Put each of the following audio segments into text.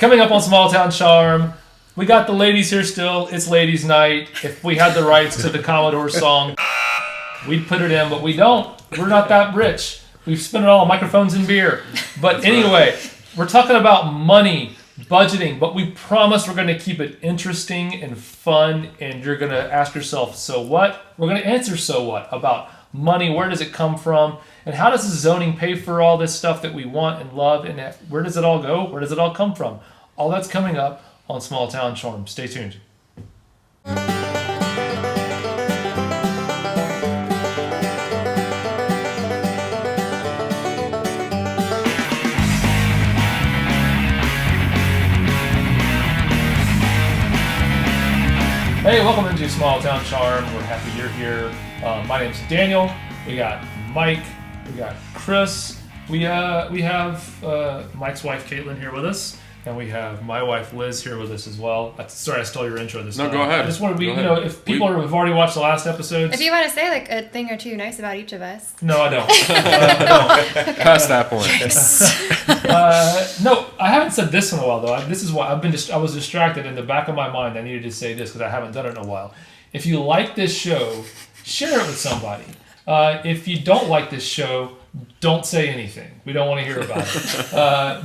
Coming up on Small Town Charm, we got the ladies here still. It's ladies' night. If we had the rights to the Commodore song, we'd put it in, but we don't. We're not that rich. We've spent it all on microphones and beer. But anyway, we're talking about money, budgeting, but we promise we're going to keep it interesting and fun, and you're going to ask yourself, so what? We're going to answer so what about money. Where does it come from? And how does the zoning pay for all this stuff that we want and love? And where does it all go? Where does it all come from? All that's coming up on Small Town Charm. Stay tuned. Hey, welcome into Small Town Charm. We're happy you're here. My name's Daniel. We got Mike. We got Chris. We have Mike's wife Caitlin here with us, and we have my wife Liz here with us as well. Sorry, I stole your intro this time. No, go ahead. I just want to if people have already watched the last episodes. If you want to say like a thing or two nice about each of us. No, I don't. I Past that point. No, I haven't said this in a while though. This is why I was distracted in the back of my mind. I needed to say this because I haven't done it in a while. If you like this show, share it with somebody. If you don't like this show, don't say anything. We don't want to hear about it.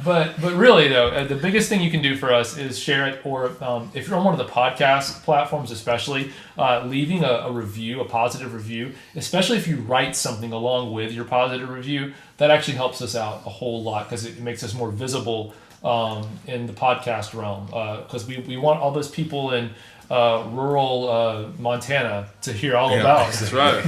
But really though, the biggest thing you can do for us is share it, or if you're on one of the podcast platforms, especially leaving a review, a positive review, especially if you write something along with your positive review, that actually helps us out a whole lot because it makes us more visible in the podcast realm. Because we want all those people in rural Montana to hear all about. That's right.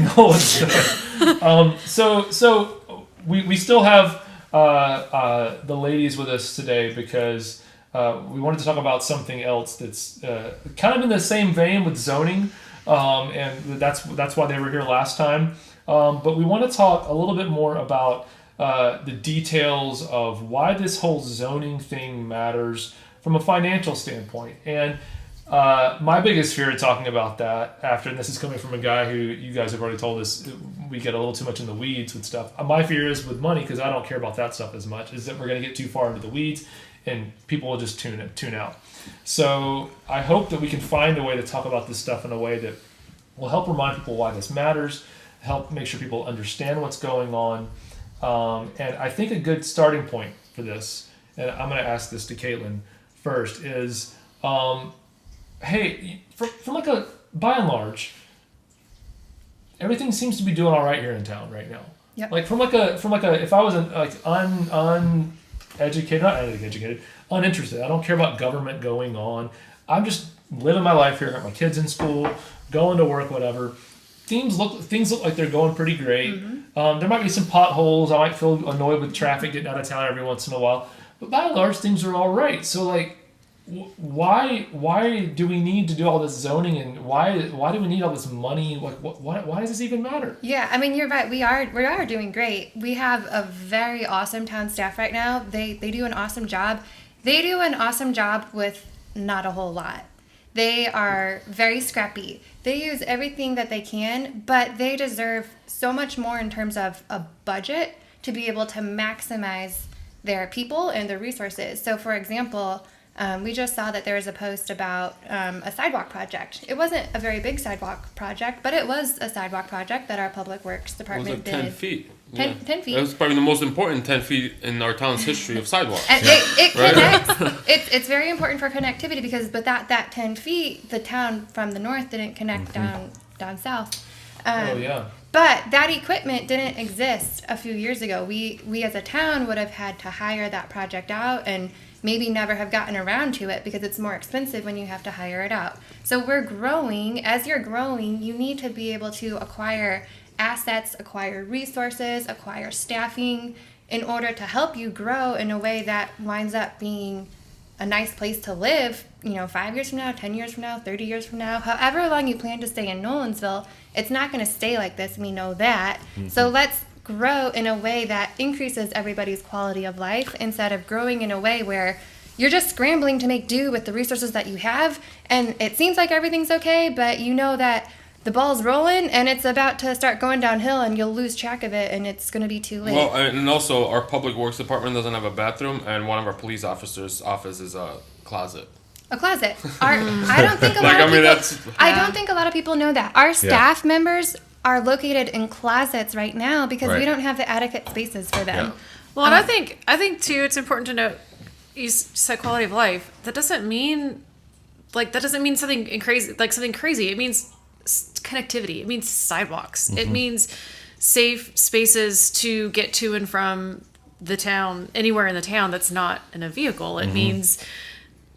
So we still have the ladies with us today because we wanted to talk about something else that's kind of in the same vein with zoning, and that's why they were here last time. But we want to talk a little bit more about the details of why this whole zoning thing matters from a financial standpoint. And my biggest fear of talking about that and this is coming from a guy who you guys have already told us we get a little too much in the weeds with stuff. My fear is with money, because I don't care about that stuff as much, is that we're going to get too far into the weeds and people will just tune out. So I hope that we can find a way to talk about this stuff in a way that will help remind people why this matters, help make sure people understand what's going on. And I think a good starting point for this, and I'm going to ask this to Caitlin first, is hey, from like by and large, everything seems to be doing all right here in town right now. Yep. Like from if I was uninterested, I don't care about government going on. I'm just living my life here, got my kids in school, going to work, whatever. Things look like they're going pretty great. Mm-hmm. There might be some potholes. I might feel annoyed with traffic getting out of town every once in a while, but by and large, things are all right. So like, why do we need to do all this zoning, and why do we need all this money? Like, why does this even matter? Yeah, I mean, you're right. We are doing great. We have a very awesome town staff right now. They do an awesome job. They do an awesome job with not a whole lot. They are very scrappy. They use everything that they can, but they deserve so much more in terms of a budget to be able to maximize their people and their resources. So, for example, we just saw that there was a post about a sidewalk project. It wasn't a very big sidewalk project, but it was a sidewalk project that our Public Works Department did. It was like 10 feet. 10 feet. That was probably the most important 10 feet in our town's history of sidewalks. And it connects. It's very important for connectivity because, but that 10 feet, the town from the north didn't connect down south. But that equipment didn't exist a few years ago. We as a town would have had to hire that project out and maybe never have gotten around to it because it's more expensive when you have to hire it out. So we're growing. As you're growing, you need to be able to acquire assets, acquire resources, acquire staffing in order to help you grow in a way that winds up being a nice place to live, 5 years from now, 10 years from now, 30 years from now, however long you plan to stay in Nolensville. It's not going to stay like this. We know that. Mm-hmm. So let's grow in a way that increases everybody's quality of life instead of growing in a way where you're just scrambling to make do with the resources that you have. And it seems like everything's okay, but you know that the ball's rolling and it's about to start going downhill and you'll lose track of it and it's going to be too late. Well, and also our public works department doesn't have a bathroom, and one of our police officers' office is a closet. A closet. I don't think a lot of people. I don't think a lot of people know that our staff members are located in closets right now because we don't have the adequate spaces for them. Yeah. Well, and I think too, it's important to note. You said quality of life. That doesn't mean something crazy. Like something crazy. It means connectivity. It means sidewalks. It means safe spaces to get to and from the town, anywhere in the town that's not in a vehicle. It means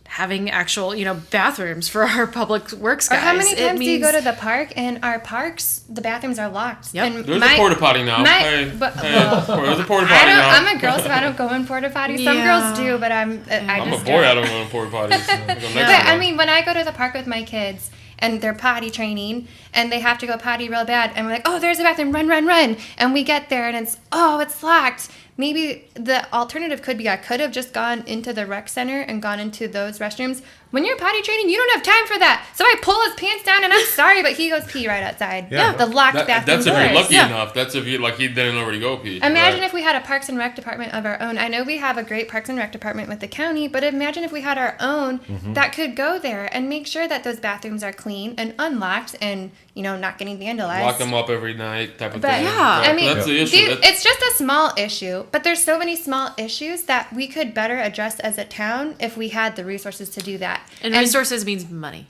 having actual, bathrooms for our public works guys. Or how many times do you go to the park and our parks, the bathrooms are locked? Yep. And There's a porta potty now. There's a porta potty now. I'm a girl, so I don't go in porta potties. Some girls do, but I'm a boy. I don't go in porta potties. But I mean, when I go to the park with my kids and they're potty training and they have to go potty real bad, and we're like, oh, there's a bathroom, run. And we get there and it's locked. Maybe the alternative could be I could have just gone into the rec center and gone into those restrooms. When you're potty training, you don't have time for that. So I pull his pants down and I'm sorry, but he goes pee right outside. Yeah. The locked bathroom That's if doors. you're lucky enough. That's if he didn't already go pee. Imagine if we had a Parks and Rec department of our own. I know we have a great Parks and Rec department with the county, but imagine if we had our own that could go there and make sure that those bathrooms are clean and unlocked and, not getting vandalized. Lock them up every night type of But, thing. yeah, I mean, that's the issue. It's just a small issue, but there's so many small issues that we could better address as a town if we had the resources to do that. And resources means money.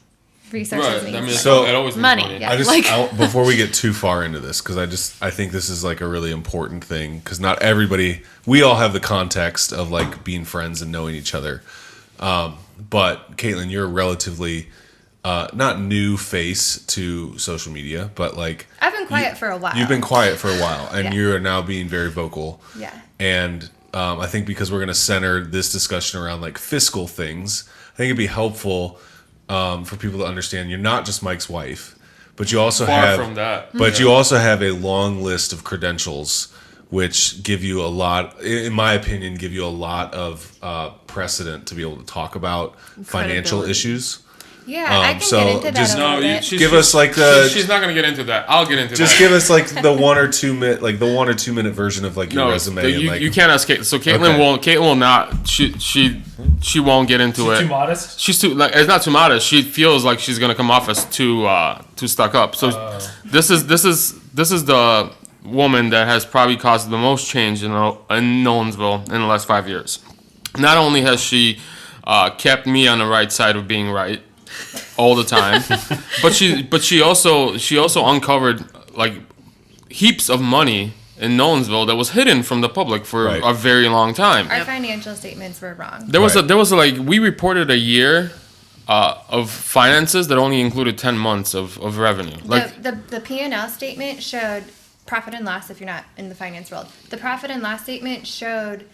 Resources Right. means So- it always means money. money. Yeah. Before we get too far into this, because I think this is like a really important thing, because not everybody, we all have the context of like being friends and knowing each other. But Caitlin, you're a relatively not new face to social media, but like I've been quiet for a while. You've been quiet for a while, and Yeah. you are now being very vocal. Yeah. And I think because we're going to center this discussion around like fiscal things, I think it'd be helpful for people to understand you're not just Mike's wife, but you also From that. But you also have a long list of credentials, which give you a lot, in my opinion, give you a lot of precedent to be able to talk about financial issues. Yeah, I can so get into that just- a little bit. Give us like the. She's not gonna get into that. I'll get into that. Just give us like the 1 or 2 minute version of like your resume. You can't ask Caitlin. So Caitlin won't. Caitlin will not. She won't get into it. Too modest. She's too like. It's not too modest. She feels like she's gonna come off as too stuck up. So this is the woman that has probably caused the most change in Nolensville in the last 5 years. Not only has she kept me on the right side of being right all the time, but she also uncovered like heaps of money in Nolensville that was hidden from the public for a very long time. Our financial statements were wrong. There was like we reported a year of finances that only included 10 months of revenue. Like The P&L statement showed profit and loss if you're not in the finance world. The profit and loss statement showed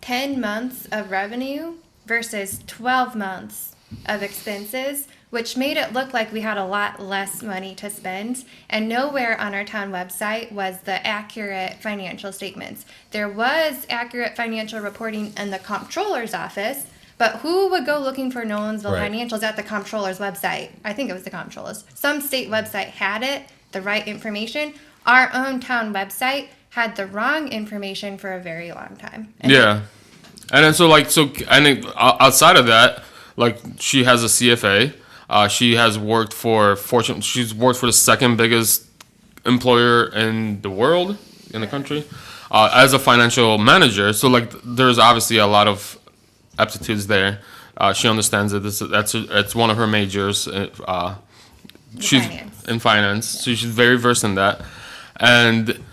10 months of revenue versus 12 months of expenses, which made it look like we had a lot less money to spend. And nowhere on our town website was the accurate financial statements. There was accurate financial reporting in the comptroller's office, but who would go looking for Nolensville financials at the comptroller's website? I think it was the comptroller's. Some state website had it, the right information. Our own town website had the wrong information for a very long time. And and then outside of that, like she has a CFA. She has worked for Fortune. She's worked for the second biggest employer in the world, in the country, as a financial manager. So like, there's obviously a lot of aptitudes there. She understands that that's one of her majors. She's in finance, so she's very versed in that. And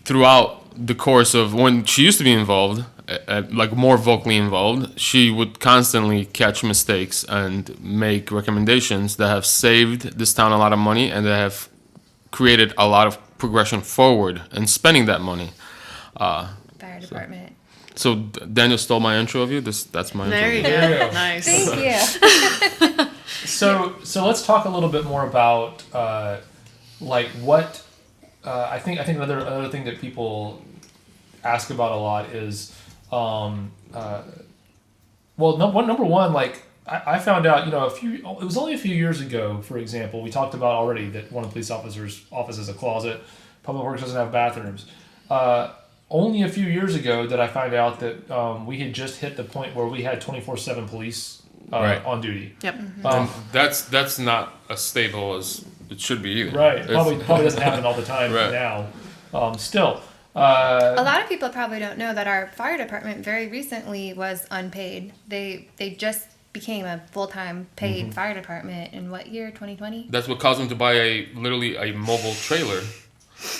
throughout the course of when she used to be involved, like more vocally involved, she would constantly catch mistakes and make recommendations that have saved this town a lot of money and that have created a lot of progression forward in spending that money. Fire department. So Daniel stole my intro of you. That's my There you intro. go. Nice. Thank you. So let's talk a little bit more about like what I think another thing that people ask about a lot is number one, like I found out, it was only a few years ago, for example, we talked about already that one of the police officers' office is a closet. Public Works doesn't have bathrooms. Only a few years ago did I find out that we had just hit the point where we had 24/7 police on duty. Yep. That's not as stable as it should be either. Right. Probably doesn't happen all the time now. Still. A lot of people probably don't know that our fire department very recently was unpaid. They just became a full-time paid fire department in what year? 2020? That's what caused them to buy literally a mobile trailer.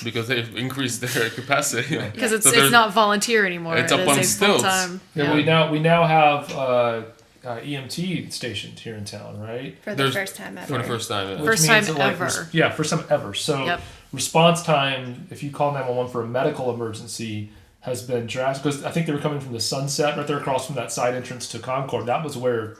Because they've increased their capacity. Because it's not volunteer anymore. It's up on stilts. Yeah, we now have EMT stationed here in town, right? For the first time ever. For the first time, yeah. First time ever. First time ever. So response time, if you call 911 for a medical emergency, has been drastic. Because I think they were coming from the Sunset right there across from that side entrance to Concord. That was where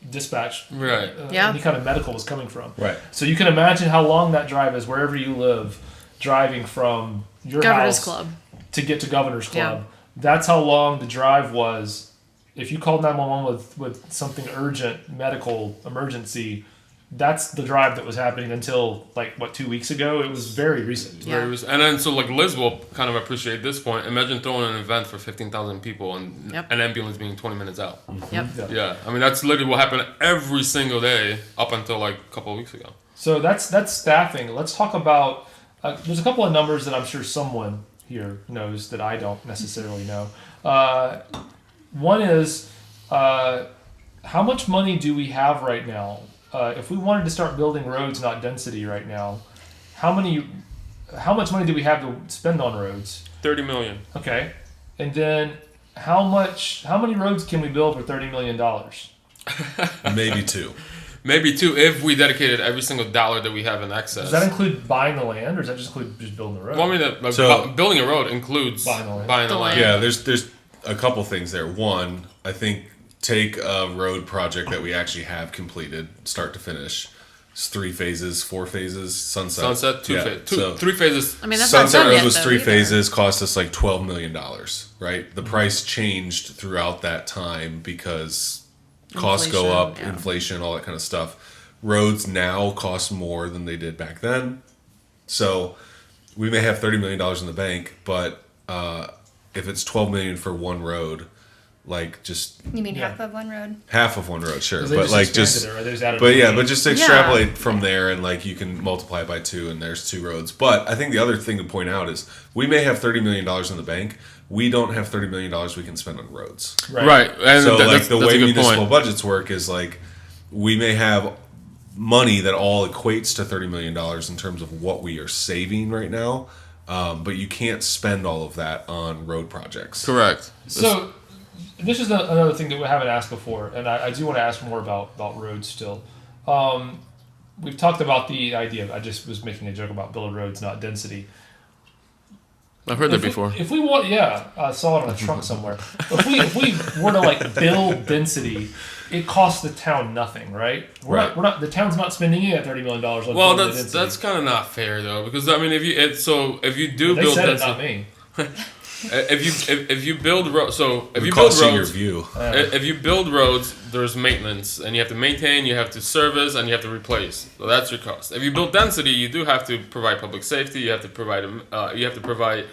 dispatch, any kind of medical was coming from. Right. So you can imagine how long that drive is wherever you live. Driving from your Governor's house Club to get to Governor's Club. Yeah. That's how long the drive was. If you called 911 with something urgent, medical emergency, that's the drive that was happening until 2 weeks ago. It was very recent. Yeah. Very recent. And then so Liz will kind of appreciate this point. Imagine throwing an event for 15,000 people and an ambulance being 20 minutes out. Yep. Yeah. I mean that's literally what happened every single day up until a couple of weeks ago. So that's staffing. Let's talk about. There's a couple of numbers that I'm sure someone here knows that I don't necessarily know. One is how much money do we have right now? If we wanted to start building roads, not density, right now, how much money do we have to spend on roads? $30 million. Okay, and then how many roads can we build for $30 million? Maybe two. Maybe two if we dedicated every single dollar that we have in excess. Does that include buying the land, or does that just include just building the road? Well, I mean, building a road includes buying the land. Yeah, there's a couple things there. One, I think take a road project that we actually have completed, start to finish. It's 3 phases, 4 phases. Sunset, 3 phases. I mean, that's Sunset not done Road yet, was though, 3 either. phases, cost us $12 million, right? The price changed throughout that time because costs go up, inflation, all that kind of stuff. Roads now cost more than they did back then. So we may have $30 million in the bank, but if it's $12 million for one road, You mean half of one road? Half of one road, sure. But just extrapolate from there and you can multiply it by 2 and there's 2 roads. But I think the other thing to point out is we may have $30 million in the bank. We don't have $30 million we can spend on roads. Right. And so that's the way municipal point. budgets work is we may have money that all equates to $30 million in terms of what we are saving right now. But you can't spend all of that on road projects. Correct. So this is another thing that we haven't asked before, and I do want to ask more about roads still. We've talked about the idea. I just was making a joke about build roads, not density. I've heard that before. If we want, I saw it on a trunk somewhere. If we were to build density, it costs the town nothing, right? We're not. The town's not spending any of that $30 million on building density. That's kind of not fair though, because I mean, if you do they build said density, it, not me. if you build roads, if you build roads, there's maintenance, and you have to maintain, you have to service, and you have to replace. So that's your cost. If you build density, you do have to provide public safety. You have to provide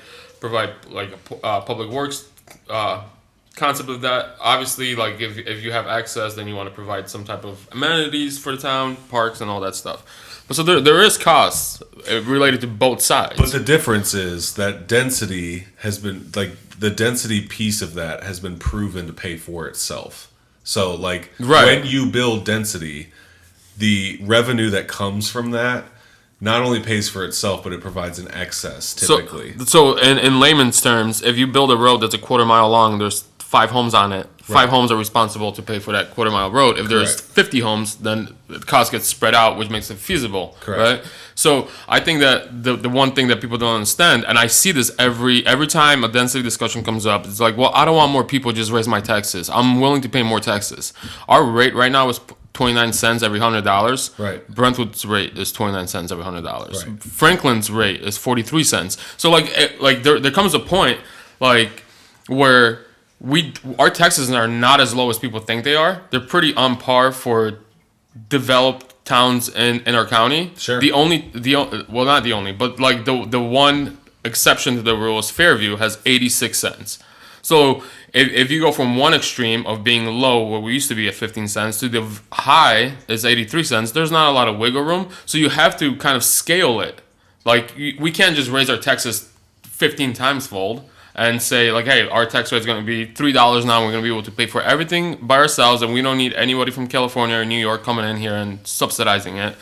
public works concept of that. Obviously, if you have access, then you want to provide some type of amenities for the town, parks, and all that stuff. But so there is costs related to both sides. But the difference is that density has been the density piece of that has been proven to pay for itself. So when you build density, the revenue that comes from that not only pays for itself, but it provides an excess typically. So in layman's terms, if you build a road that's a quarter mile long, there's 5 homes on it. 5 homes are responsible to pay for that quarter mile road. If there's 50 homes, then the cost gets spread out, which makes it feasible. Correct. Right? So I think that the one thing that people don't understand, and I see this every time a density discussion comes up, it's like, well, I don't want more people, just raise my taxes. I'm willing to pay more taxes. Our rate right now is 29 cents every $100. Right. Brentwood's rate is 29 cents every $100. Right. Franklin's rate is 43 cents. So there comes a point where our taxes are not as low as people think they are. They're pretty on par for developed towns in our county. Sure. Not the only, but like the one exception to the rule is Fairview has 86 cents. So if you go from one extreme of being low, where we used to be at 15 cents, to the high is 83 cents, there's not a lot of wiggle room. So you have to kind of scale it. Like, we can't just raise our taxes 15 times fold and say, like, hey, our tax rate is going to be $3 now. We're going to be able to pay for everything by ourselves, and we don't need anybody from California or New York coming in here and subsidizing it.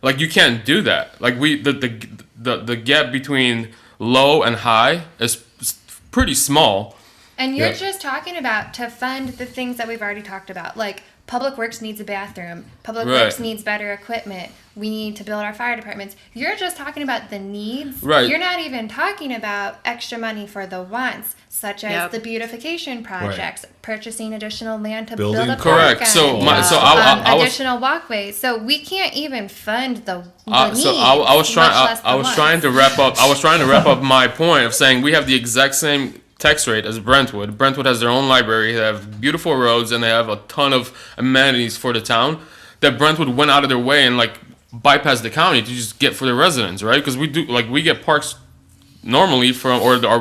Like, you can't do that. Like, the gap between low and high is pretty small. And you're just talking about to fund the things that we've already talked about, like Public Works needs a bathroom, Public Works needs better equipment, we need to build our fire departments. You're just talking about the needs. Right. You're not even talking about extra money for the wants, such as the beautification projects, purchasing additional land to build a park. Correct. So additional walkways. So we can't even fund the needs. So I was trying to wrap up my point of saying we have the exact same tax rate as Brentwood. Brentwood has their own library. They have beautiful roads and they have a ton of amenities for the town that Brentwood went out of their way and like bypassed the county to just get for the residents, right? Because we get parks normally from or our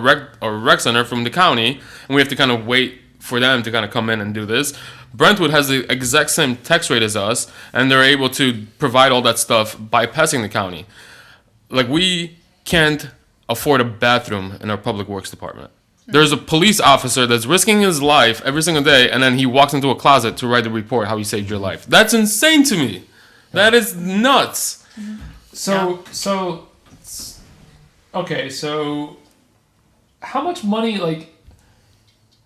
rec center from the county, and we have to kind of wait for them to kind of come in and do this. Brentwood has the exact same tax rate as us, and they're able to provide all that stuff bypassing the county. Like, we can't afford a bathroom in our public works department. There's a police officer that's risking his life every single day, and then he walks into a closet to write a report how he saved your life. That's insane to me. That is nuts. So how much money, like,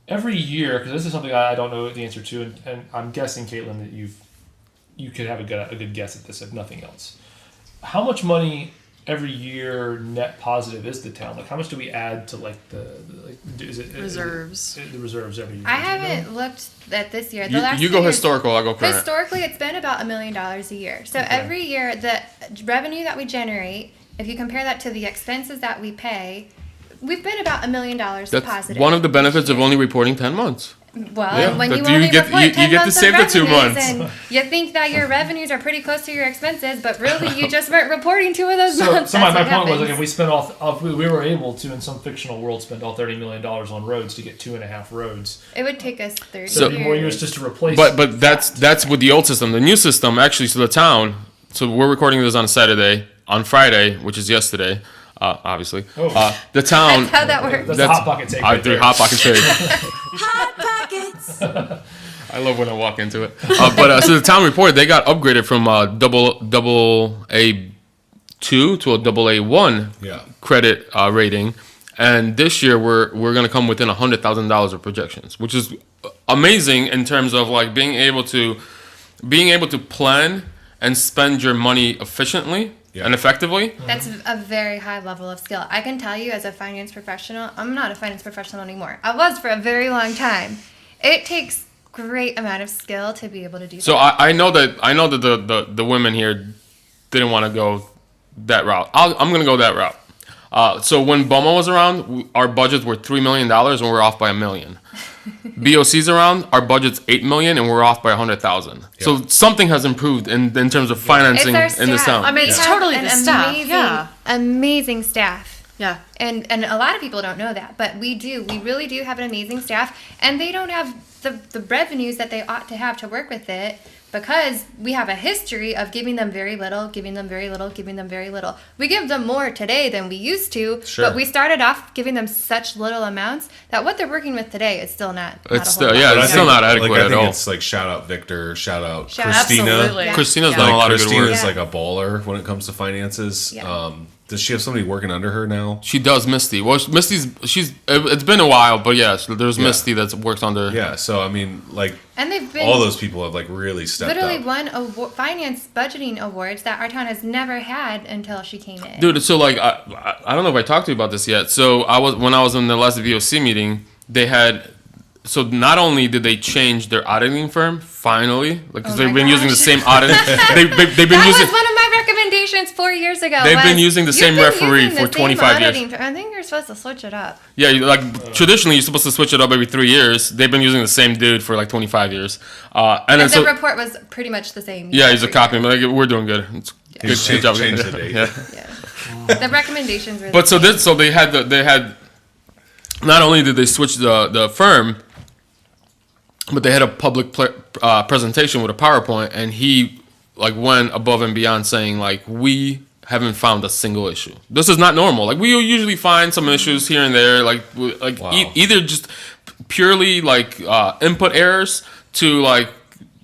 every year, because this is something I don't know the answer to, and I'm guessing, Caitlin, that you could have a good guess at this, if nothing else. How much money every year net positive is the town? Like, how much do we add to like the reserves? The reserves every year. I haven't looked at this year. The You last go years, historical, I'll go current. Historically, it's been about $1 million a year. So every year, the revenue that we generate, if you compare that to the expenses that we pay, we've been about $1 million That's positive. one of the benefits of only reporting 10 months. Well, Yeah, when but you you only get- report you 10 get to months save of the 2 revenues months. and you think that your revenues are pretty close to your expenses, but really you just weren't reporting 2 of those months. So my That's point what was, like, happens. if we spent we were able to, in some fictional world, spend all $30 million on roads to get 2.5 roads. It would take us 30 So- years. More years just to replace. But that's with the old system. The new system, actually, so the town, so we're recording this on Saturday. On Friday, which is yesterday, obviously, the town... That's how that works. That's a Hot Pocket take right there. Hot Pocket take. Hot Pockets. I love when I walk into it. So the town reported they got upgraded from double A2 to a double A1 credit rating, and this year we're going to come within $100,000 of projections, which is amazing in terms of like being able to plan and spend your money efficiently and effectively. That's a very high level of skill. I can tell you as a finance professional, I'm not a finance professional anymore. I was for a very long time. It takes great amount of skill to be able to do So that. I know that the women here didn't want to go that route. I'm going to go that route. So when BOMA was around, our budgets were $3 million and we're off by $1 million. BOC's around, our budget's $8 million and we're off by $100,000. So something has improved in terms of financing It's our in this staff. town. I mean, it's We have totally an the staff. amazing, Yeah. amazing staff. Yeah. And a lot of people don't know that, but we do. We really do have an amazing staff, and they don't have the revenues that they ought to have to work with it because we have a history of giving them very little, giving them very little, giving them very little. We give them more today than we used to, but we started off giving them such little amounts that what they're working with today is still not It's a whole still lot. yeah, But I it's still think- not adequate like, I at think all. it's like shout out Victor, shout out Shout out- Christina. Absolutely. Yeah. Christina's Yeah. done a lot of good Christina's work. Yeah. like a baller when it comes to finances. Yeah. Does she have somebody working under her now? She does Misty. Well, it's been a while, but yes, there's Misty that's works under. Yeah, so I mean, like, And they've been all those people have like really stepped literally up. won finance budgeting awards that our town has never had until she came in. Dude, so like I don't know if I talked to you about this yet. So when I was in the last BOC meeting, they had. So not only did they change their auditing firm finally, like because Oh they've my been using the gosh. same audit, they've been that using. was one of my recommendations recommendations 4 years ago. They've been using the same referee for 25 years. I think you're supposed to switch it up. Yeah, traditionally you're supposed to switch it up every 3 years. They've been using the same dude for like 25 years. And then the report was pretty much the same. Yeah, he's a copy. Like, we're doing good. It's good job. Change the date. Yeah. The recommendations were. But so they had. Not only did they switch the firm, but they had a public presentation with a PowerPoint, and he like went above and beyond, saying like, we haven't found a single issue. This is not normal. Like, we usually find some issues here and there, like wow. Either just purely like input errors to like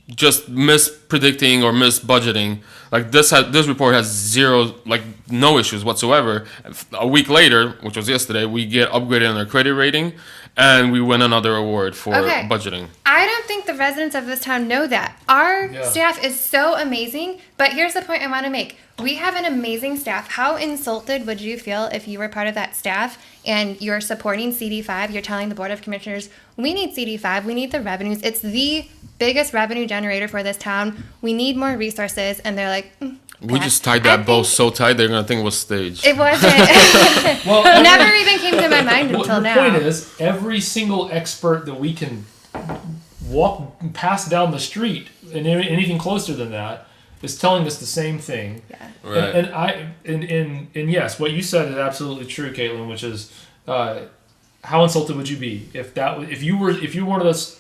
just mispredicting or misbudgeting. Like this report has zero, like no issues whatsoever. A week later, which was yesterday, we get upgraded on our credit rating, and we win another award for budgeting. I don't think the residents of this town know that. Our staff is so amazing, but here's the point I want to make. We have an amazing staff. How insulted would you feel if you were part of that staff and you're supporting CD5, you're telling the Board of Commissioners, we need CD5, we need the revenues, it's the biggest revenue generator for this town, we need more resources, and they're like, we just tied that bow so tight they're going to think it was staged. It wasn't. Well, never even came to my mind until now. The point is, every single expert that we can walk past down the street, and anything closer than that, is telling us the same thing. Yeah. Right. And yes, what you said is absolutely true, Caitlin, which is how insulted would you be if you were one of those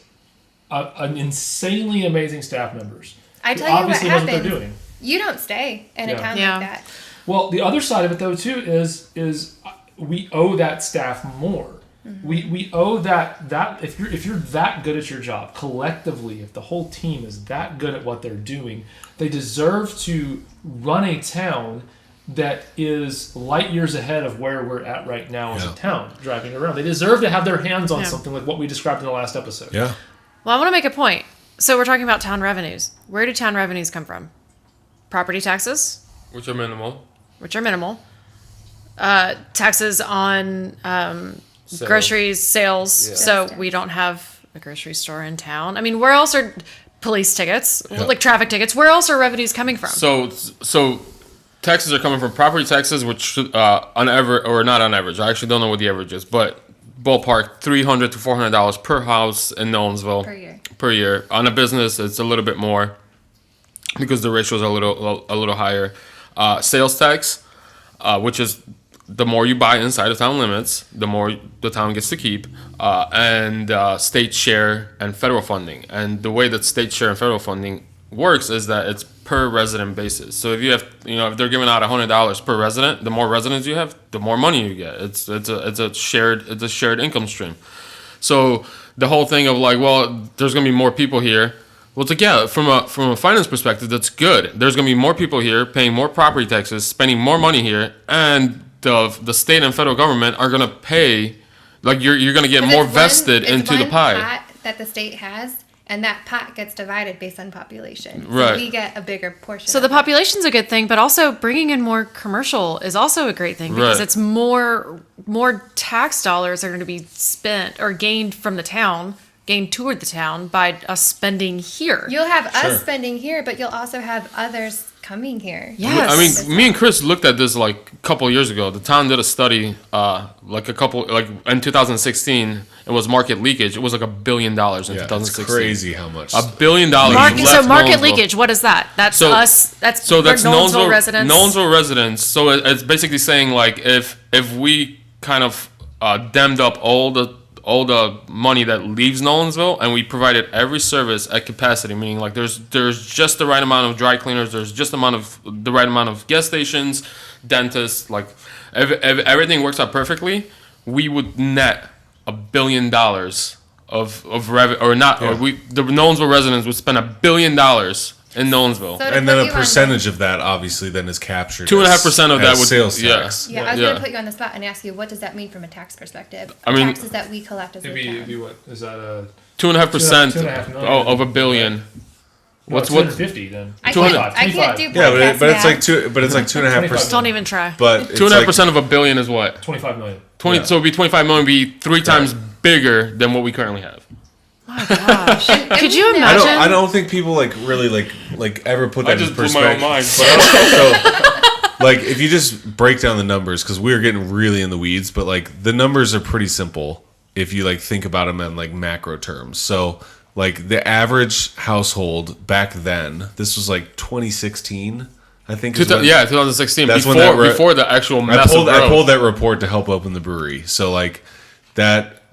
an insanely amazing staff members? I tell you what obviously happens. wasn't they're doing. You don't stay in a town like that. Well, the other side of it though too is we owe that staff more. Mm-hmm. We owe that if you're that good at your job collectively, if the whole team is that good at what they're doing, they deserve to run a town that is light years ahead of where we're at right now as a town driving around. They deserve to have their hands on something like what we described in the last episode. Yeah. Well, I want to make a point. So we're talking about town revenues. Where do town revenues come from? Property taxes, Which are minimal. Taxes on groceries, sales. Yeah. So we don't have a grocery store in town. I mean, where else are police tickets, like traffic tickets? Where else are revenues coming from? So taxes are coming from property taxes, which on average, or not on average, I actually don't know what the average is, but ballpark $300 to $400 per house in Nolensville per year. On a business, it's a little bit more because the ratios are a little higher. Sales tax, which is the more you buy inside of town limits, the more the town gets to keep, and state share and federal funding. And the way that state share and federal funding works is that it's per resident basis. So if you have, if they're giving out $100 per resident, the more residents you have, the more money you get. It's a shared income stream. So the whole thing of like, well, there's gonna be more people here. Well, from a finance perspective, that's good. There's gonna be more people here, paying more property taxes, spending more money here, and the state and federal government are gonna pay. Like you're gonna get more vested into the pie. Pot that the state has, and that pot gets divided based on population. So right. we get a bigger portion. So the population's a good thing, but also bringing in more commercial is also a great thing because it's more tax dollars are going to be spent or gained from the town, gained toward the town by us spending here. You'll have us spending here, but you'll also have others coming here. Yes. I mean, me and Chris looked at this like a couple of years ago. The town did a study, in 2016. It was market leakage. It was like $1 billion in 2016. It's crazy how much. $1 billion. So market leakage. What is that? That's us. That's Nolensville residents. Nolensville residents. So it's basically saying like if we kind of demmed up all the money that leaves Nolensville and we provided every service at capacity, meaning like there's just the right amount of dry cleaners, there's just the right amount of gas stations, dentists, like if everything works out perfectly, we would net $1 billion of revenue, the Nolensville residents would spend $1 billion in Nolensville. So and then a percentage of that obviously then is captured. 2.5% of that would sales tax. Yeah, I was going to put you on the spot and ask you, what does that mean from a tax perspective? I mean, taxes that we collect as a town. It'd be what is that 2.5% $2.5 of $1 billion. What's 250 then? I can't do Yeah, but it's math. like 2.5%. Don't even try. But 2.5% of $1 billion is what? 25 million. So it'd be 25 million, be 3 times bigger than what we currently have. My gosh. Could you imagine? I don't think people really ever put that in perspective. I just blew my own mind. like if you just break down the numbers, because we were getting really in the weeds, but like the numbers are pretty simple if you like think about them in like macro terms. So like the average household back then, this was like 2016, I think. 2016. That's before the actual mess I pulled that report to help open the brewery. So like that,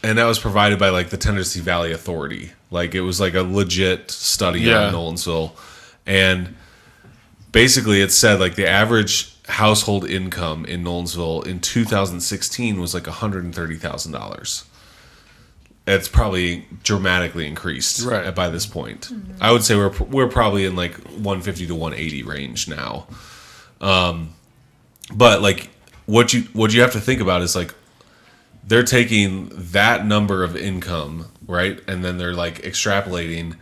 and that was provided by like the Tennessee Valley Authority. Like it was like a legit study on Nolensville, and basically it said like the average household income in Nolensville in 2016 was like $130,000. It's probably dramatically increased by this point. Mm-hmm. I would say we're probably in like 150 to 180 range now. But like what you have to think about is like they're taking that number of income, right? And then they're like extrapolating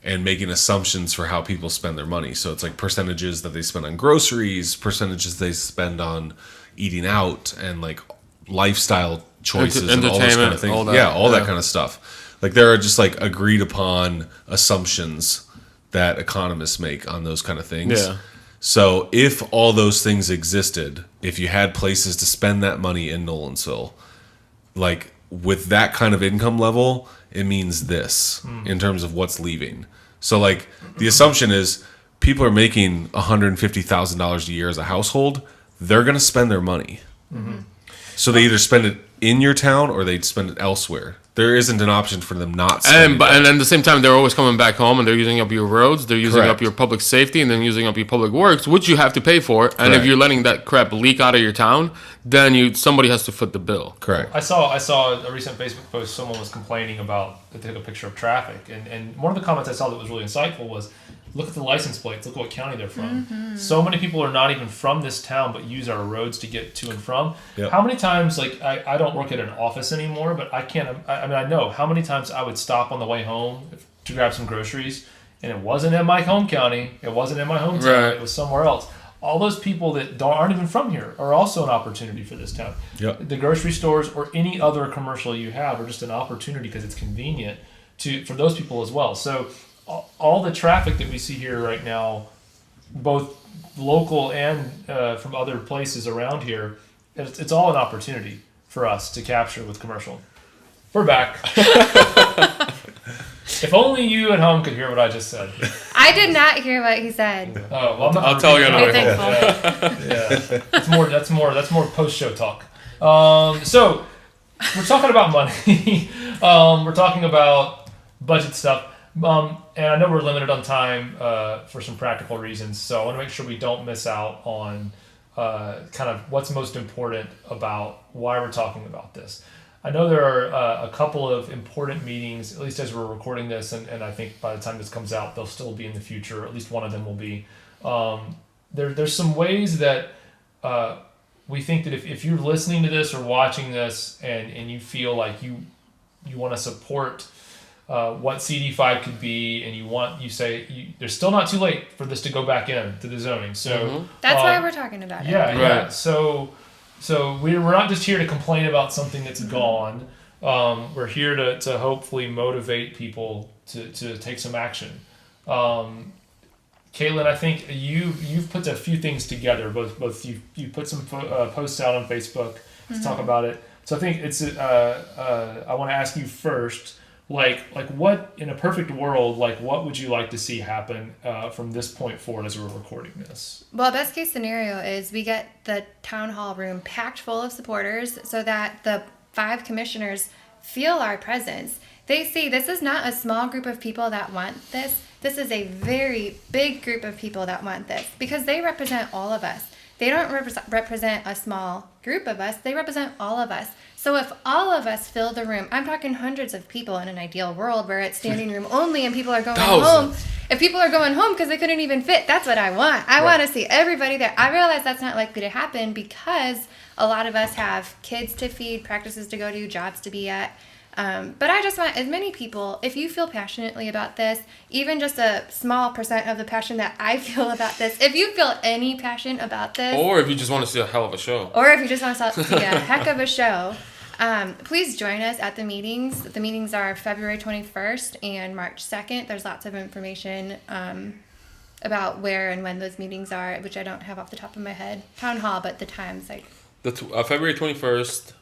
and making assumptions for how people spend their money. So it's like percentages that they spend on groceries, percentages they spend on eating out, and like lifestyle choices and all those kind of things. All that kind of stuff. Like there are just like agreed upon assumptions that economists make on those kind of things. Yeah. So if all those things existed, if you had places to spend that money in Nolensville, like with that kind of income level, it means this in terms of what's leaving. So like the assumption is people are making $150,000 a year as a household. They're going to spend their money. Mm-hmm. So they either spend it in your town or they'd spend it elsewhere. There isn't an option for them not spending and at the same time, they're always coming back home and they're using up your roads, they're using up your public safety, and then using up your public works, which you have to pay for. And if you're letting that crap leak out of your town, then somebody has to foot the bill. Correct. I saw a recent Facebook post. Someone was complaining about they took a picture of traffic, and one of the comments I saw that was really insightful was, look at the license plates. Look what county they're from. Mm-hmm. So many people are not even from this town, but use our roads to get to and from. Yep. How many times, like, I don't work at an office anymore, but I know how many times I would stop on the way home to grab some groceries, and it wasn't in my home county. It wasn't in my hometown. Right. It was somewhere else. All those people that aren't even from here are also an opportunity for this town. Yep. The grocery stores or any other commercial you have are just an opportunity because it's convenient for those people as well. So all the traffic that we see here right now, both local and from other places around here, it's all an opportunity for us to capture with commercial. We're back. If only you at home could hear what I just said. I did not hear what he said. Oh, well, I'll tell you another. Yeah. That's more post-show talk. So we're talking about money. We're talking about budget stuff. And I know we're limited on time for some practical reasons, so I want to make sure we don't miss out on kind of what's most important about why we're talking about this. I know there are a couple of important meetings, at least as we're recording this, and I think by the time this comes out, they'll still be in the future. At least one of them will be. There's some ways that we think that if you're listening to this or watching this and you feel like you want to support what CD5 could be, and there's still not too late for this to go back in to the zoning. So that's why we're talking about it. Yeah. So we're not just here to complain about something that's gone. We're here to hopefully motivate people to take some action. Caitlin, I think you've put a few things together. Both you put some posts out on Facebook to talk about it. So I think it's I want to ask you first. Like what in a perfect world, like what would you like to see happen from this point forward as we're recording this? Well, best case scenario is we get the town hall room packed full of supporters so that the 5 commissioners feel our presence. They see this is not a small group of people that want this. This is a very big group of people that want this because they represent all of us. They don't represent a small group of us. They represent all of us. So if all of us fill the room, I'm talking hundreds of people in an ideal world where it's standing room only and people are going home. If people are going home because they couldn't even fit, that's what I want. I want to see everybody there. I realize that's not likely to happen because a lot of us have kids to feed, practices to go to, jobs to be at. But I just want as many people, if you feel passionately about this, even just a small percent of the passion that I feel about this, if you feel any passion about this. Or if you just want to see a hell of a show. Or if you just want to see a heck of a show, please join us at the meetings. The meetings are February 21st and March 2nd. There's lots of information about where and when those meetings are, which I don't have off the top of my head. Town hall, but the times February 21st.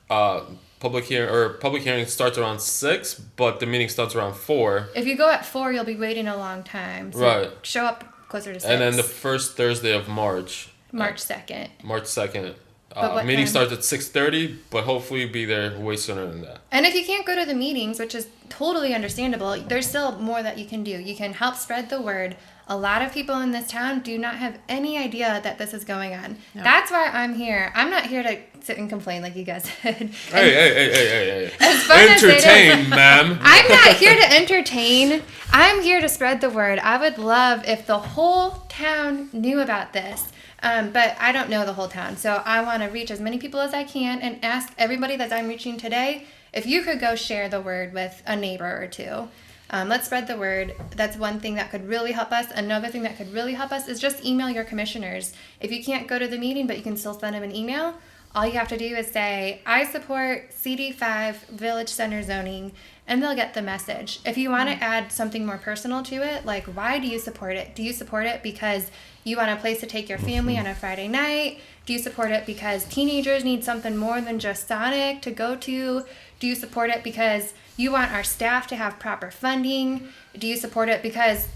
Public hearing starts around 6, but the meeting starts around 4. If you go at 4, you'll be waiting a long time. So right. Show up closer to 6. And then the first Thursday of March. March 2nd. March 2nd. time? Meeting starts at 6:30, but hopefully be there way sooner than that. And if you can't go to the meetings, which is totally understandable, there's still more that you can do. You can help spread the word. A lot of people in this town do not have any idea that this is going on. No. That's why I'm here. I'm not here to sit and complain like you guys said. Hey. As fun entertain, as ma'am. I'm not here to entertain. I'm here to spread the word. I would love if the whole town knew about this. But I don't know the whole town. So I want to reach as many people as I can and ask everybody that I'm reaching today if you could go share the word with a neighbor or two. Let's spread the word. That's one thing that could really help us. Another thing that could really help us is just email your commissioners. If you can't go to the meeting, but you can still send them an email, all you have to do is say, I support CD5 Village Center zoning, and they'll get the message. If you want to add something more personal to it, like why do you support it? Do you support it because you want a place to take your family on a Friday night? Do you support it because teenagers need something more than just Sonic to go to? Do you support it because you want our staff to have proper funding? Do you support it because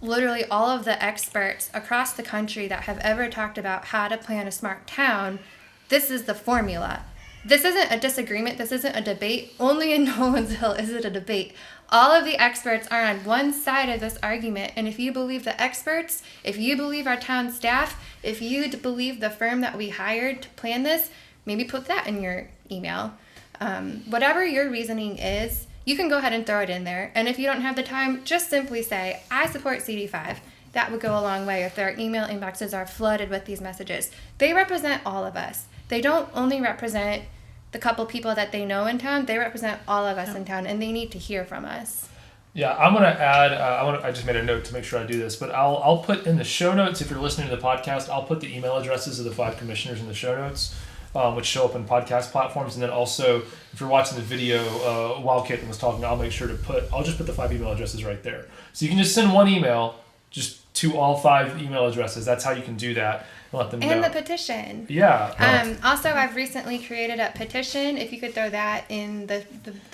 literally all of the experts across the country that have ever talked about how to plan a smart town, this is the formula. This isn't a disagreement. This isn't a debate. Only in Nolensville is it a debate. All of the experts are on one side of this argument. And if you believe the experts, if you believe our town staff, if you believe the firm that we hired to plan this, maybe put that in your email. Whatever your reasoning is, you can go ahead and throw it in there. And if you don't have the time, just simply say, I support CD5. That would go a long way if their email inboxes are flooded with these messages. They represent all of us. They don't only represent the couple people that they know in town, they represent all of us in town, and they need to hear from us. Yeah, I'm gonna add. I just made a note to make sure I do this, but I'll put in the show notes. If you're listening to the podcast, I'll put the email addresses of the 5 commissioners in the show notes, which show up in podcast platforms. And then also, if you're watching the video while Caitlin was talking, I'll make sure to I'll just put the 5 email addresses right there. So you can just send one email just to all 5 email addresses. That's how you can do that. Let them and know. The petition. Yeah. Also, I've recently created a petition. If you could throw that in the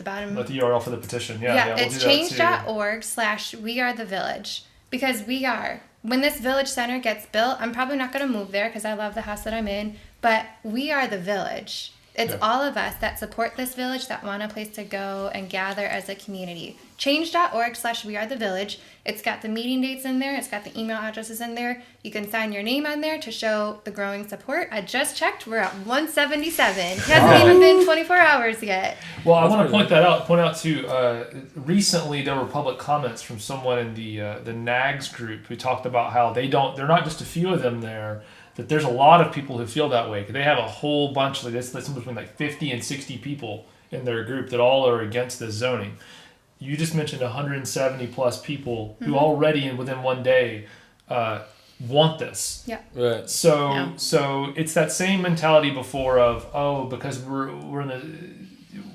bottom. With the URL for the petition. Yeah, it's change.org/wearethevillage. Because we are. When this village center gets built, I'm probably not going to move there because I love the house that I'm in. But we are the village. It's all of us that support this village that want a place to go and gather as a community. Change.org/wearethevillage. It's got the meeting dates in there. It's got the email addresses in there. You can sign your name on there to show the growing support. I just checked. We're at 177. It hasn't even been 24 hours yet. Well, I want to point out too, recently there were public comments from someone in the NAGS group who talked about how they're not just a few of them there, that there's a lot of people who feel that way. They have a whole bunch, like that's between like 50 and 60 people in their group that all are against this zoning. You just mentioned 170 plus people who already within one day want this. Yeah. Right. So it's that same mentality before of because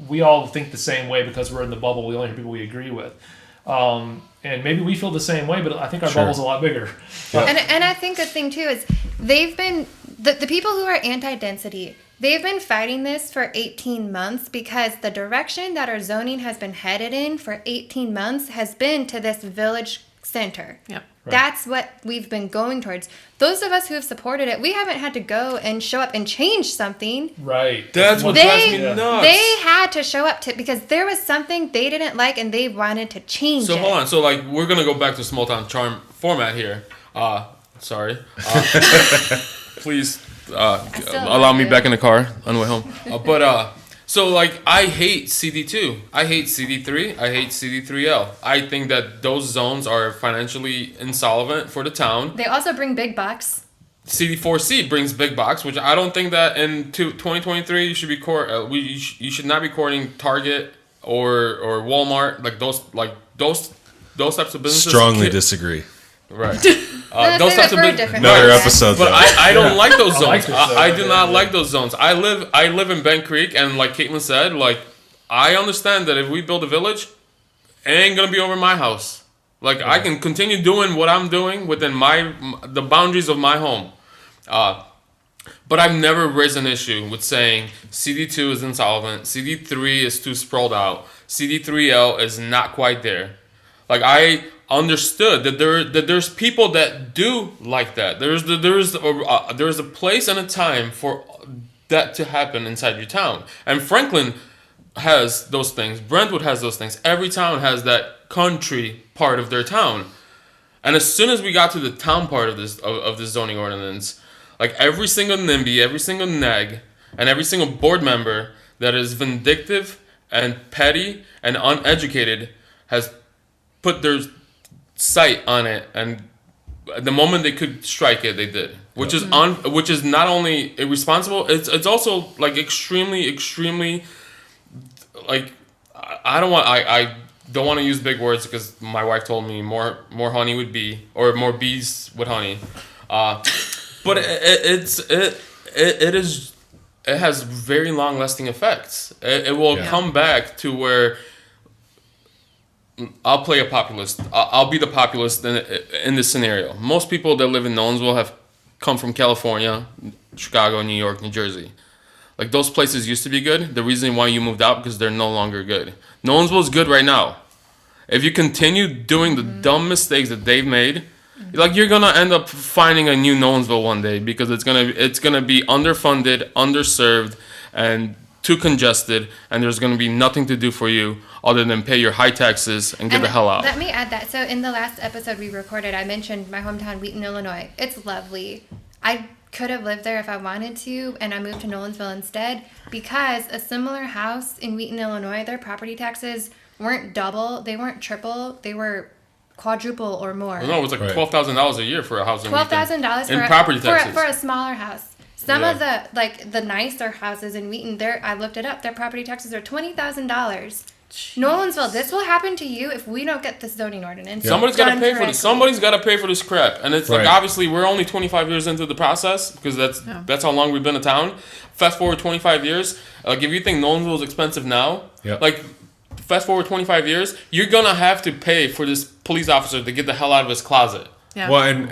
we all think the same way because we're in the bubble. We only hear people we agree with. And maybe we feel the same way, but I think our bubble's a lot bigger. Yeah. And I think the thing too is they've been the people who are anti-density. They've been fighting this for 18 months because the direction that our zoning has been headed in for 18 months has been to this village center. Yep. Right. That's what we've been going towards. Those of us who have supported it, we haven't had to go and show up and change something. Right. That's what drives me nuts. They had to show up to because there was something they didn't like and they wanted to change it. So hold on. So like we're gonna go back to small town charm format here. Sorry. Please allow me back in the car on the way home. So like I hate CD2. I hate CD3. I hate CD3L. I think that those zones are financially insolvent for the town. They also bring big bucks. CD4C brings big box, which I don't think that in 2023 you should be you should not be courting Target or Walmart those types of businesses. Strongly disagree. Right. Those types of another episode. But I don't like those zones. I do not yeah. like those zones. I live in Bent Creek, and like Caitlin said, like I understand that if we build a village, it ain't gonna be over my house. Like I can continue doing what I'm doing within the boundaries of my home. But I've never raised an issue with saying CD2 is insolvent, CD3 is too sprawled out, CD3L is not quite there. Like I understood that there's people that do like that. There's a place and a time for that to happen inside your town. And Franklin has those things. Brentwood has those things. Every town has that country part of their town. And as soon as we got to the town part of this zoning ordinance, like every single NIMBY, every single neg, and every single board member that is vindictive and petty and uneducated has put their sight on it, and the moment they could strike it, they did. Which is which is not only irresponsible, it's also like extremely like I don't want to use big words because my wife told me more honey would be, or more bees with honey. But it has very long lasting effects. It will come back to where I'll play a populist. I'll be the populist in this scenario. Most people that live in Nolensville have come from California, Chicago, New York, New Jersey. Like those places used to be good. The reason why you moved out because they're no longer good. Nolensville is good right now. If you continue doing the dumb mistakes that they've made, like you're gonna end up finding a new Nolensville one day because it's gonna be underfunded, underserved, and too congested, and there's gonna be nothing to do for you other than pay your high taxes and get the hell out. Let me add that. So in the last episode we recorded, I mentioned my hometown, Wheaton, Illinois. It's lovely. I could have lived there if I wanted to, and I moved to Nolensville instead because a similar house in Wheaton, Illinois, their property taxes weren't double, they weren't triple, they were quadruple or more. No, it was like $12,000 a year for a house in Wheaton. $12,000 in property taxes for a smaller house. Some of the nicer houses in Wheaton, I looked it up, their property taxes are $20,000. Nolensville, this will happen to you if we don't get this zoning ordinance. Somebody's got to pay for this. Somebody's got to pay for this crap, and it's like obviously we're only 25 years into the process because that's how long we've been in town. Fast forward 25 years, like if you think Nolensville is expensive now, like fast forward 25 years, you're gonna have to pay for this police officer to get the hell out of his closet. Yeah. Well, and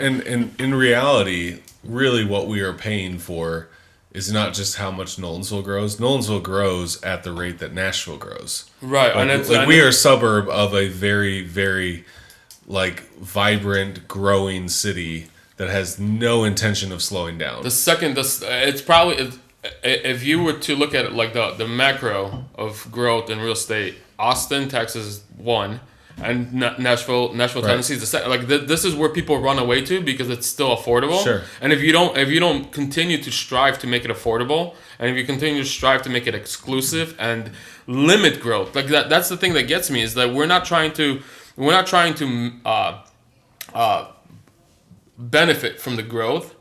in reality, really, what we are paying for is not just how much Nolensville grows. Nolensville grows at the rate that Nashville grows. Right. Like, we are a suburb of a very, very, like, vibrant, growing city that has no intention of slowing down. It's probably, if you were to look at it like the macro of growth in real estate, Austin, Texas is one. And Nashville, Tennessee is the second. Like this is where people run away to because it's still affordable. Sure. And if you don't continue to strive to make it affordable, and if you continue to strive to make it exclusive and limit growth, like that's the thing that gets me is that we're not trying to benefit from the growth,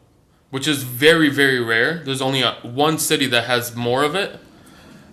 which is very, very rare. There's only one city that has more of it.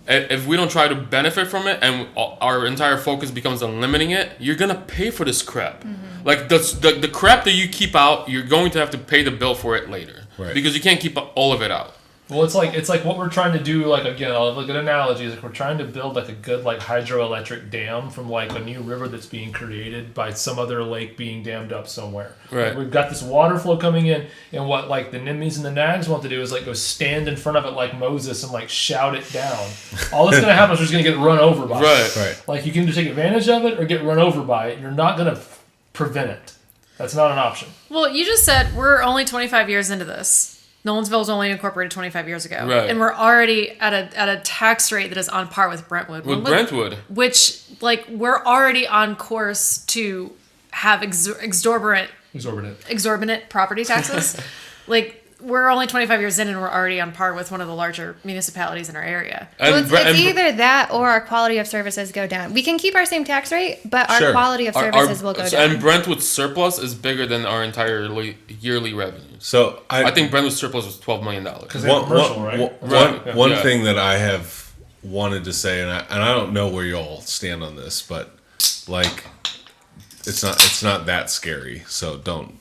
If we don't try to benefit from it and our entire focus becomes on limiting it, you're going to pay for this crap. Mm-hmm. Like the crap that you keep out, you're going to have to pay the bill for it later. Right. Because you can't keep all of it out. Well, it's like what we're trying to do, like, again, I'll have a good analogy, is like we're trying to build like a good like hydroelectric dam from like a new river that's being created by some other lake being dammed up somewhere. Right. Like, we've got this water flow coming in, and what like the NIMBYs and the nags want to do is like go stand in front of it like Moses and like shout it down. All that's gonna happen is we're just gonna get run over by it. Right. Like you can either take advantage of it or get run over by it. You're not gonna prevent it. That's not an option. Well, you just said we're only 25 years into this. Nolensville was only incorporated 25 years ago. Right. And we're already at a tax rate that is on par with Brentwood. Brentwood. Which, like, we're already on course to have exorbitant property taxes. Like, we're only 25 years in and we're already on par with one of the larger municipalities in our area. Well, it's either that or our quality of services go down. We can keep our same tax rate, but our quality of services will go down. And Brentwood's surplus is bigger than our entire yearly revenue. So I think Brentwood's surplus was $12 million. Because they're commercial, right? One thing that I have wanted to say, and I don't know where you all stand on this, but like it's not that scary. So don't.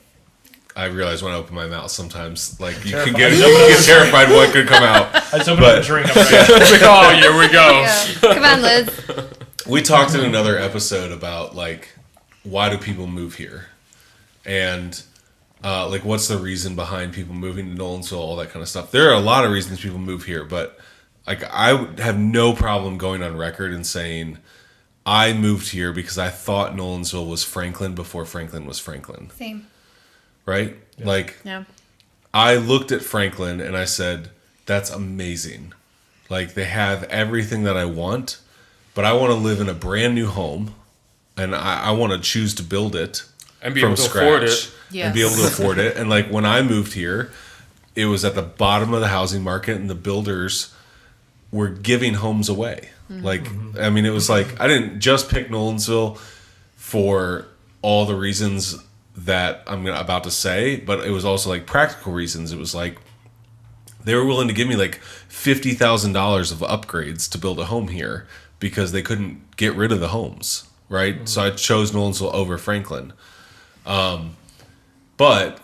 I realize when I open my mouth, sometimes like you can get terrified what could come out. I just opened up a drink. Oh, here we go. Come on, Liz. We talked in another episode about like why do people move here? And like, what's the reason behind people moving to Nolensville, all that kind of stuff. There are a lot of reasons people move here, but like, I would have no problem going on record and saying I moved here because I thought Nolensville was Franklin before Franklin was Franklin. Same. Right? Yeah. Like, Yeah. I looked at Franklin and I said, that's amazing. Like, they have everything that I want, but I want to live in a brand new home, and I want to choose to build it And be from able to scratch afford it. and be able to afford it. And like, when I moved here, it was at the bottom of the housing market, and the builders were giving homes away. Like, I mean, it was like, I didn't just pick Nolensville for all the reasons that I'm about to say, but it was also like practical reasons. It was like, they were willing to give me like $50,000 of upgrades to build a home here because they couldn't get rid of the homes, right? So I chose Nolensville over Franklin. But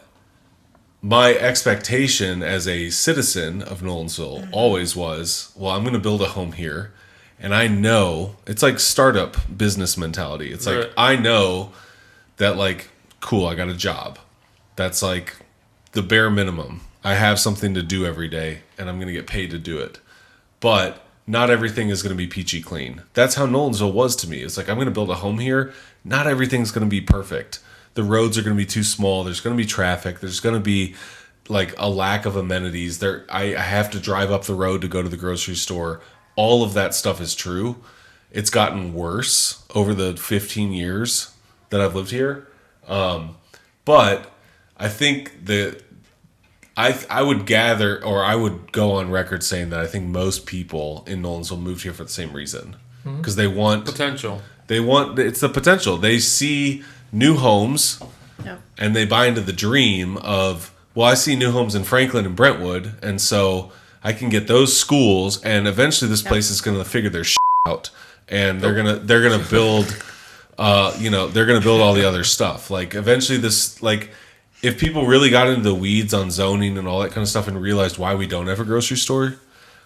my expectation as a citizen of Nolensville always was, well, I'm going to build a home here. And I know, it's like startup business mentality. It's like, Right. I know that, like, cool, I got a job. That's like the bare minimum. I have something to do every day, and I'm going to get paid to do it. But not everything is going to be peachy clean. That's how Nolensville was to me. It's like, I'm going to build a home here. Not everything's going to be perfect. The roads are going to be too small. There's going to be traffic. There's going to be like a lack of amenities. I have to drive up the road to go to the grocery store. All of that stuff is true. It's gotten worse over the 15 years that I've lived here. But I think that I would gather, or I would go on record saying that I think most people in Nolensville moved here for the same reason. Because they want Potential. it's the potential. They see new homes Yep. and they buy into the dream of, well, I see new homes in Franklin and Brentwood, and so I can get those schools, and eventually this place is going to figure their shit out, and they're gonna build, they're gonna build all the other stuff. Like, eventually this, like, if people really got into the weeds on zoning and all that kind of stuff and realized why we don't have a grocery store,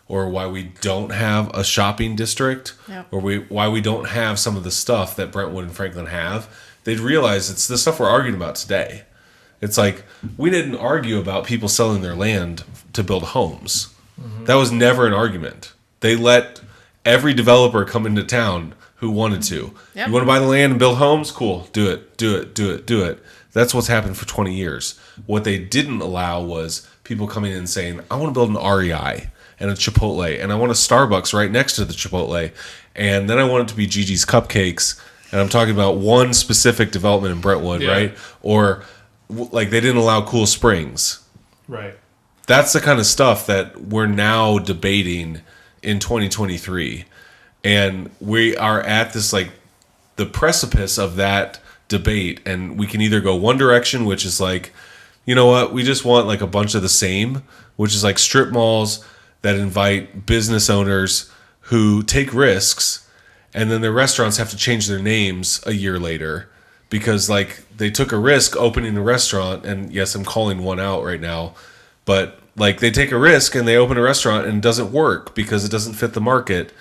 or why we don't have a shopping district, Yep. or why we don't have some of the stuff that Brentwood and Franklin have, they'd realize it's the stuff we're arguing about today. It's like, we didn't argue about people selling their land to build homes. That was never an argument. They let every developer come into town who wanted to. Yep. You want to buy the land and build homes? Cool. Do it. That's what's happened for 20 years. What they didn't allow was people coming in and saying, I want to build an REI and a Chipotle, and I want a Starbucks right next to the Chipotle, and then I want it to be Gigi's Cupcakes, and I'm talking about one specific development in Brentwood, Yeah. right? Or, like, they didn't allow Cool Springs. Right. That's the kind of stuff that we're now debating in 2023. And we are at this, like, the precipice of that debate. And we can either go one direction, which is like, you know what, we just want like a bunch of the same, which is like strip malls that invite business owners who take risks, and then their restaurants have to change their names a year later because, like, they took a risk opening a restaurant. And yes, I'm calling one out right now, but like, they take a risk and they open a restaurant and it doesn't work because it doesn't fit the market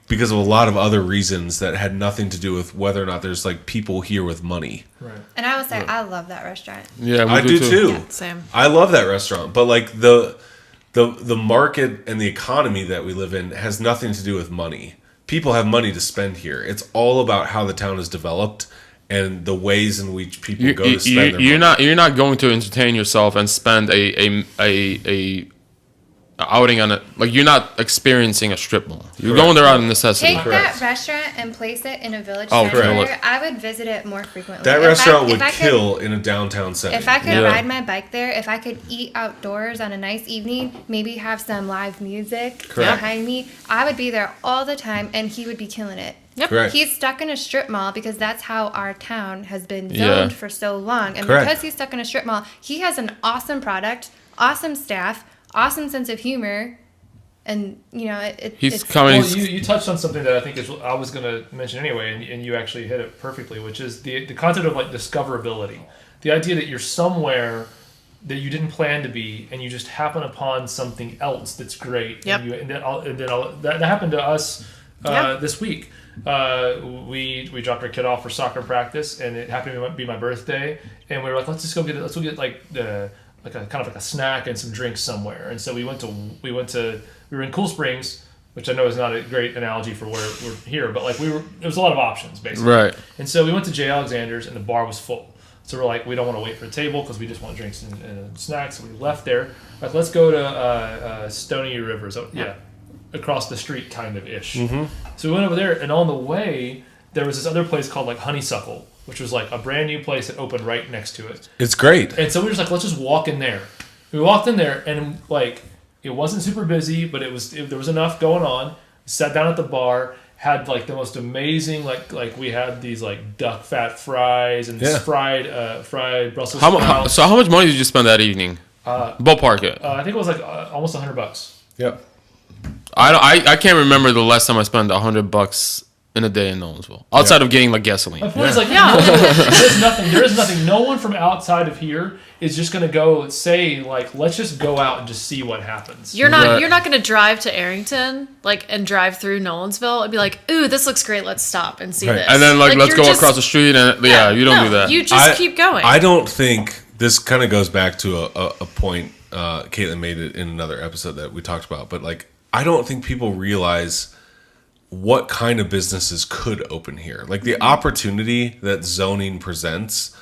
because of a lot of other reasons that had nothing to do with whether or not there's like people here with money. Right. And I will say, I love that restaurant. Yeah, we I do too. Yeah, same. I love that restaurant, but like the market and the economy that we live in has nothing to do with money. People have money to spend here. It's all about how the town is developed and the ways in which people go to spend their money. You're not going to entertain yourself and spend a outing on it. Like, you're not experiencing a strip mall. You're going there out of necessity. Take Correct. that restaurant and place it in a village Oh, center. correct. I would visit it more frequently. That If restaurant if would I could- kill in a downtown setting. If I could Yeah. ride my bike there, if I could eat outdoors on a nice evening, maybe have some live music Correct. behind me, I would be there all the time, and he would be killing it. Yep. Correct. He's stuck in a strip mall because that's how our town has been zoned Yeah. for so long. And Correct. because he's stuck in a strip mall, he has an awesome product, awesome staff, awesome sense of humor, and He's it's coming. Well, you touched on something that I think is I was going to mention anyway, and you actually hit it perfectly, which is the concept of like discoverability. The idea that you're somewhere that you didn't plan to be, and you just happen upon something else that's great. Yep. That happened to us this week. We dropped our kid off for soccer practice, and it happened to be my birthday, and we were like, let's go get like a kind of like a snack and some drinks somewhere. And so we were in Cool Springs, which I know is not a great analogy for where we're here, but like there was a lot of options basically. Right. And so we went to J. Alexander's, and the bar was full. So we're like, we don't want to wait for a table because we just want drinks and snacks. So we left there. Like, let's go to Stony River. So, across the street kind of ish. Mm-hmm. So we went over there, and on the way, there was this other place called like Honeysuckle, which was like a brand new place that opened right next to it. It's great. And so we were just like, let's just walk in there. We walked in there, and like, it wasn't super busy, but there was enough going on. Sat down at the bar, had like the most amazing like we had these like duck fat fries and fried Brussels sprouts. So how much money did you spend that evening? Ballpark it. I think it was like almost $100. Yep. I can't remember the last time I spent $100 in a day in Nolensville outside of getting like gasoline. My point is like, there is nothing. No one from outside of here is just gonna go say like, let's just go out and just see what happens. You're not gonna drive to Arrington and drive through Nolensville and be like, ooh, this looks great, let's stop and see this. And then let's go across the street and you don't do that. You just keep going. I don't think this kind of goes back to a point Caitlin made it in another episode that we talked about, but like, I don't think people realize what kind of businesses could open here. Like the opportunity that zoning presents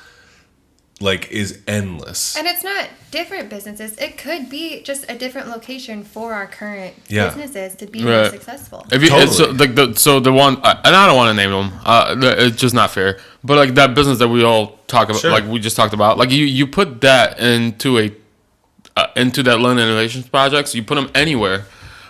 like is endless. And it's not different businesses. It could be just a different location for our current businesses to be more successful. If you, so the one, and I don't want to name them. It's just not fair. But like that business that we all talk about, like we just talked about, like you put that into that Learn Innovations projects. You put them anywhere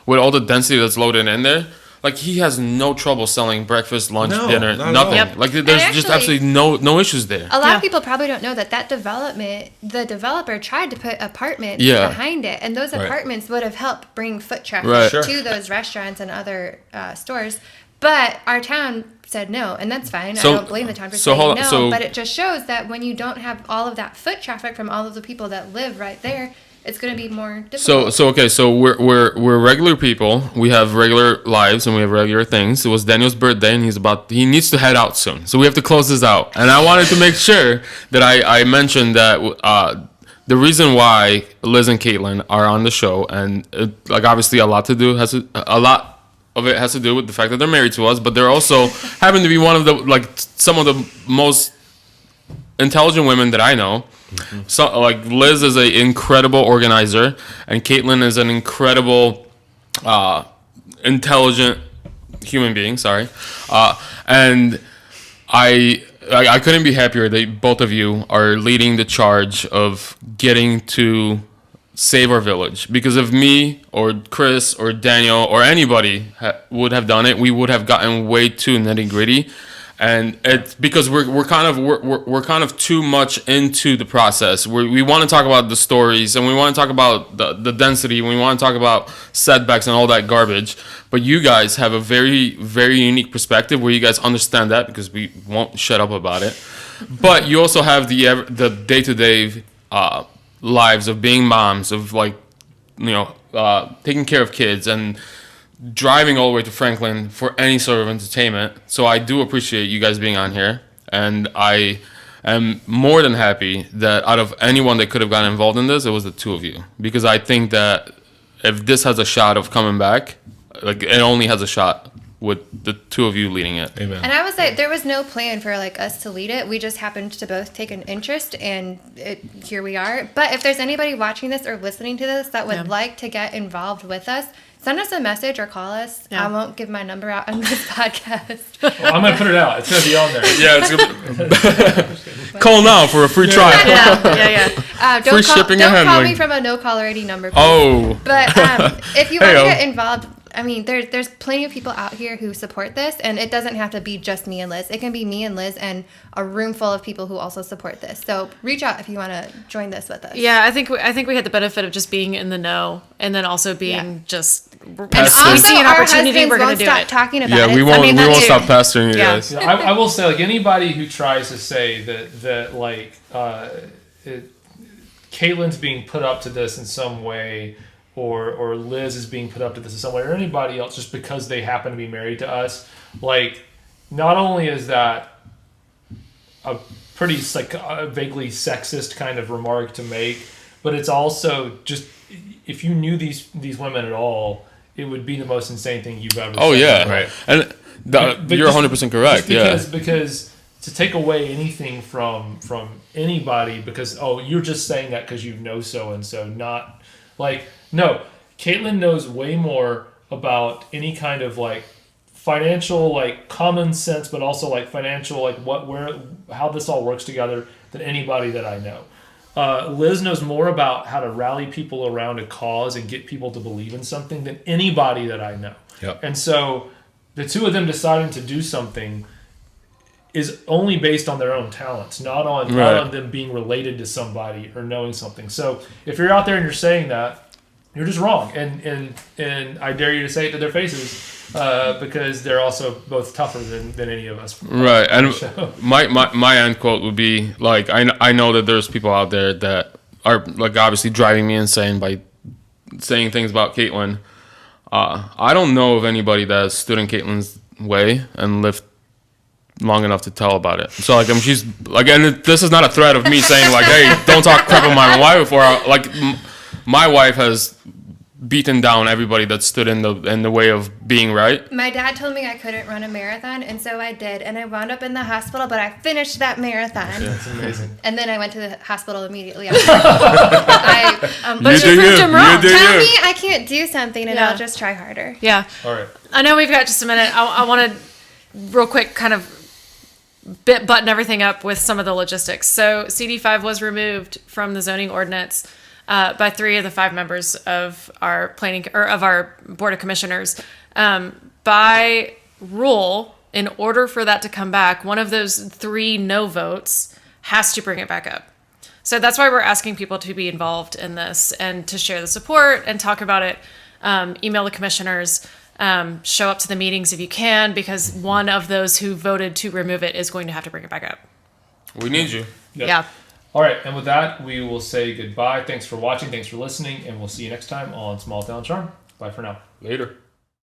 with all the density that's loaded in there. Like, he has no trouble selling breakfast, lunch, dinner, nothing. Yep. Like, there's just absolutely no issues there. A lot of people probably don't know that development, the developer tried to put apartments behind it, and those apartments would have helped bring foot traffic to those restaurants and other stores. But our town said no, and that's fine. I don't blame the town for saying no, but it just shows that when you don't have all of that foot traffic from all of the people that live right there, it's going to be more difficult. So we're regular people. We have regular lives and we have regular things. It was Daniel's birthday and he needs to head out soon. So we have to close this out. And I wanted to make sure that I mentioned that the reason why Liz and Caitlin are on the show, and obviously a lot of it has to do with the fact that they're married to us, but they're also happen to be one of the some of the most intelligent women that I know. Mm-hmm. So Liz is an incredible organizer, and Caitlin is an incredible, intelligent human being. And I couldn't be happier that both of you are leading the charge of getting to save our village. Because if me or Chris or Daniel or anybody would have done it, we would have gotten way too nitty gritty. And it's because we're kind of too much into the process. We want to talk about the stories, and we want to talk about the density, and we want to talk about setbacks and all that garbage. But you guys have a very, very unique perspective where you guys understand that, because we won't shut up about it. But you also have the day-to-day lives of being moms, of taking care of kids and driving all the way to Franklin for any sort of entertainment. So I do appreciate you guys being on here, and I am more than happy that out of anyone that could have gotten involved in this, it was the two of you, because I think that if this has a shot of coming back, it only has a shot with the two of you leading it. Amen. And I would say there was no plan for us to lead it. We just happened to both take an interest, and here we are. But if there's anybody watching this or listening to this that would like to get involved with us, send us a message or call us. I won't give my number out on this podcast. Well, I'm going to put it out. It's going to be on there. It's call now for a free trial. Don't call me from a no caller ID number, please. Oh. But if you want to get involved, I mean, there's plenty of people out here who support this, and it doesn't have to be just me and Liz. It can be me and Liz and a room full of people who also support this. So reach out if you want to join this with us. Yeah, I think we had the benefit of just being in the know, and then also being just. And also, we see an our opportunity, we're going to do stop it. Talking about it. We won't stop pestering you guys. Yeah, I will say, anybody who tries to say that Caitlin's being put up to this in some way, or Liz is being put up to this in some way, or anybody else just because they happen to be married to us, like, not only is that a pretty vaguely sexist kind of remark to make, but it's also just, if you knew these women at all, it would be the most insane thing you've ever Oh said. yeah, Right. And you're 100% correct. Because to take away anything from anybody because you're just saying that because you know so and so, not like, no, Caitlin knows way more about any kind of like financial, like common sense, but also like financial, like how this all works together than anybody that I know. Liz knows more about how to rally people around a cause and get people to believe in something than anybody that I know. Yep. And so the two of them deciding to do something is only based on their own talents, not on them being related to somebody or knowing something. So if you're out there and you're saying that, you're just wrong. And I dare you to say it to their faces. Because they're also both tougher than any of us. Right, and my end quote would be like, I know that there's people out there that are like obviously driving me insane by saying things about Caitlin. I don't know of anybody that has stood in Caitlin's way and lived long enough to tell about it. So like, she's like, and this is not a threat of me saying like, hey, don't talk crap about my wife before. Like, my wife has beaten down everybody that stood in the way of being right. My dad told me I couldn't run a marathon, and so I did, and I wound up in the hospital, but I finished that marathon. Yeah, that's amazing. And then I went to the hospital immediately after. You do you. Tell me I can't do something, and I'll just try harder. Yeah. All right. I know we've got just a minute. I want to real quick kind of button everything up with some of the logistics. So CD5 was removed from the zoning ordinance by 3 of the 5 members of our of our board of commissioners. By rule, in order for that to come back, one of those 3 no votes has to bring it back up. So that's why we're asking people to be involved in this and to share the support and talk about it. Email the commissioners, show up to the meetings if you can, because one of those who voted to remove it is going to have to bring it back up. We need you. Yep. Yeah. All right, and with that, we will say goodbye. Thanks for watching. Thanks for listening, and we'll see you next time on Small Town Charm. Bye for now. Later.